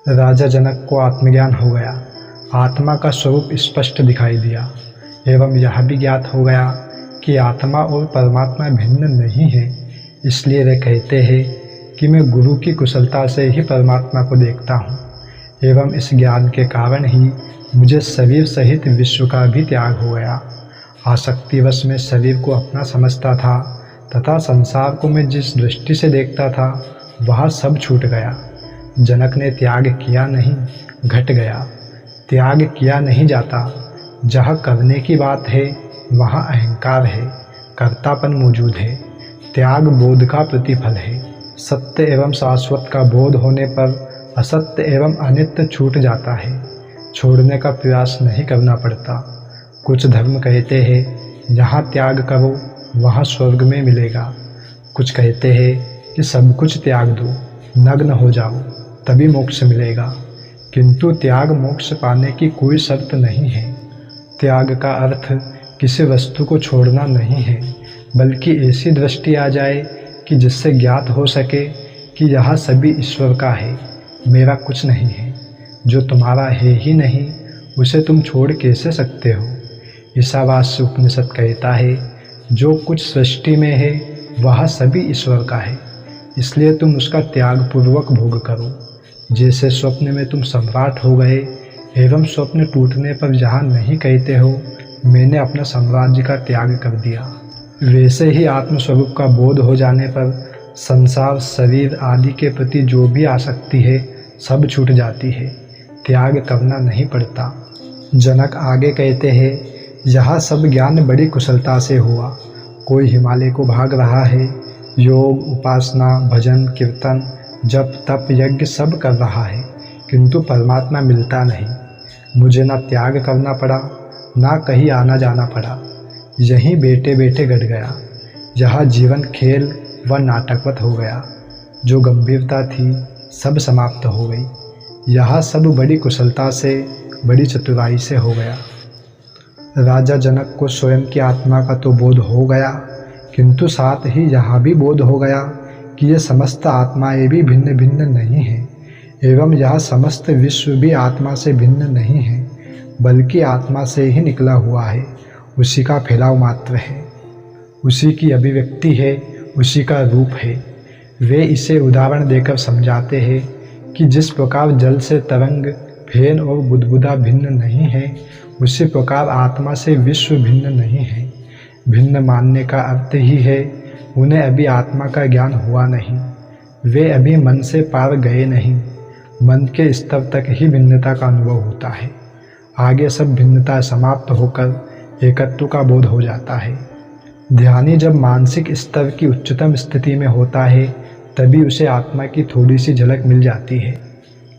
राजा जनक को आत्मज्ञान हो गया। आत्मा का स्वरूप स्पष्ट दिखाई दिया एवं यह भी ज्ञात हो गया कि आत्मा और परमात्मा भिन्न नहीं है। इसलिए वे कहते हैं कि मैं गुरु की कुशलता से ही परमात्मा को देखता हूँ एवं इस ज्ञान के कारण ही मुझे शरीर सहित विश्व का भी त्याग हो गया। आसक्तिवश में शरीर को अपना समझता था तथा संसार को मैं जिस दृष्टि से देखता था वह सब छूट गया। जनक ने त्याग किया नहीं, घट गया। त्याग किया नहीं जाता। जहाँ करने की बात है वहाँ अहंकार है, कर्तापन मौजूद है। त्याग बोध का प्रतिफल है। सत्य एवं शाश्वत का बोध होने पर असत्य एवं अनित्य छूट जाता है। छोड़ने का प्रयास नहीं करना पड़ता। कुछ धर्म कहते हैं जहाँ त्याग करो वहाँ स्वर्ग में मिलेगा। कुछ कहते हैं कि सब कुछ त्याग दो, नग्न हो जाओ, तभी मोक्ष मिलेगा। किंतु त्याग मोक्ष पाने की कोई शर्त नहीं है। त्याग का अर्थ किसी वस्तु को छोड़ना नहीं है, बल्कि ऐसी दृष्टि आ जाए कि जिससे ज्ञात हो सके कि यह सभी ईश्वर का है, मेरा कुछ नहीं है। जो तुम्हारा है ही नहीं उसे तुम छोड़ कैसे सकते हो। ईशावास्य उपनिषद कहता है जो कुछ सृष्टि में है वह सभी ईश्वर का है, इसलिए तुम उसका त्याग पूर्वक भोग करो। जैसे स्वप्न में तुम सम्राट हो गए एवं स्वप्न टूटने पर जहाँ नहीं कहते हो मैंने अपना साम्राज्य का त्याग कर दिया, वैसे ही आत्मस्वरूप का बोध हो जाने पर संसार, शरीर आदि के प्रति जो भी आसक्ति है सब छूट जाती है। त्याग करना नहीं पड़ता। जनक आगे कहते हैं यह सब ज्ञान बड़ी कुशलता से हुआ। कोई हिमालय को भाग रहा है, योग, उपासना, भजन, कीर्तन, जप, तप, यज्ञ सब कर रहा है, किंतु परमात्मा मिलता नहीं। मुझे ना त्याग करना पड़ा, ना कहीं आना जाना पड़ा, यहीं बैठे बैठे घट गया। यह जीवन खेल व नाटकवत हो गया। जो गंभीरता थी सब समाप्त हो गई। यह सब बड़ी कुशलता से, बड़ी चतुराई से हो गया। राजा जनक को स्वयं की आत्मा का तो बोध हो गया, किंतु साथ ही यह भी बोध हो गया कि ये समस्त आत्माएं भी भिन्न भिन्न नहीं हैं एवं यह समस्त विश्व भी आत्मा से भिन्न नहीं है, बल्कि आत्मा से ही निकला हुआ है, उसी का फैलाव मात्र है, उसी की अभिव्यक्ति है, उसी का रूप है। वे इसे उदाहरण देकर समझाते हैं कि जिस प्रकार जल से तरंग, फेन और बुदबुदा भिन्न नहीं है, उसी प्रकार आत्मा से विश्व भिन्न नहीं है। भिन्न मानने का अर्थ ही है उन्हें अभी आत्मा का ज्ञान हुआ नहीं, वे अभी मन से पार गए नहीं। मन के स्तर तक ही भिन्नता का अनुभव होता है, आगे सब भिन्नता समाप्त होकर एकत्व का बोध हो जाता है। ध्यानी जब मानसिक स्तर की उच्चतम स्थिति में होता है तभी उसे आत्मा की थोड़ी सी झलक मिल जाती है,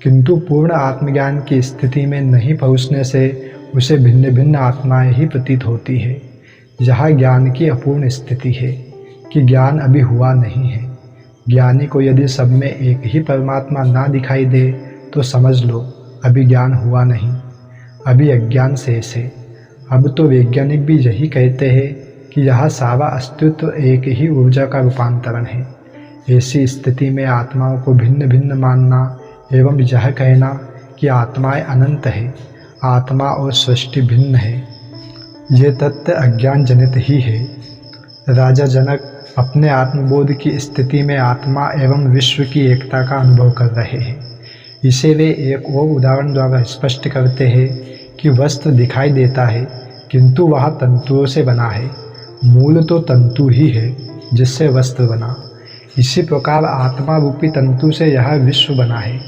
किंतु पूर्ण आत्मज्ञान की स्थिति में नहीं पहुँचने से उसे भिन्न भिन्न आत्माएं ही प्रतीत होती है। यह ज्ञान की अपूर्ण स्थिति है कि ज्ञान अभी हुआ नहीं है। ज्ञानी को यदि सब में एक ही परमात्मा ना दिखाई दे तो समझ लो अभी ज्ञान हुआ नहीं, अभी अज्ञान शेष है। अब तो वैज्ञानिक भी यही कहते हैं कि यह सारा अस्तित्व एक ही ऊर्जा का रूपांतरण है। ऐसी स्थिति में आत्माओं को भिन्न भिन्न मानना एवं यह कहना कि आत्माएं अनंत है, आत्मा और सृष्टि भिन्न है, ये तथ्य अज्ञान जनित ही है। राजा जनक अपने आत्मबोध की स्थिति में आत्मा एवं विश्व की एकता का अनुभव कर रहे हैं। इसे वे एक और उदाहरण द्वारा स्पष्ट करते हैं कि वस्त्र दिखाई देता है किंतु वह तंतुओं से बना है। मूल तो तंतु ही है जिससे वस्त्र बना। इसी प्रकार आत्मा रूपी तंतु से यह विश्व बना है,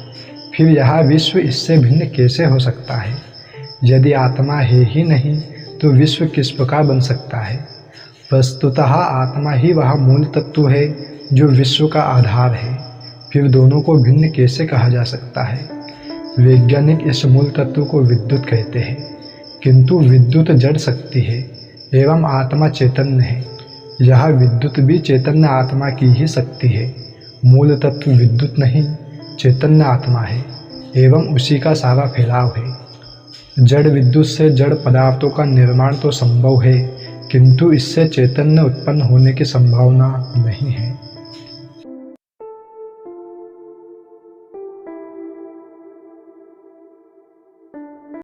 फिर यह विश्व इससे भिन्न कैसे हो सकता है। यदि आत्मा है ही नहीं तो विश्व किस प्रकार बन सकता है। वस्तुतः आत्मा ही वह मूल तत्व है जो विश्व का आधार है, फिर दोनों को भिन्न कैसे कहा जा सकता है। वैज्ञानिक इस मूल तत्व को विद्युत कहते हैं, किंतु विद्युत जड़ शक्ति है एवं आत्मा चैतन्य है। यह विद्युत भी चैतन्य आत्मा की ही शक्ति है। मूल तत्व विद्युत नहीं, चैतन्य आत्मा है एवं उसी का सारा फैलाव है। जड़ विद्युत से जड़ पदार्थों का निर्माण तो संभव है, किंतु इससे चैतन्य उत्पन्न होने की संभावना नहीं है।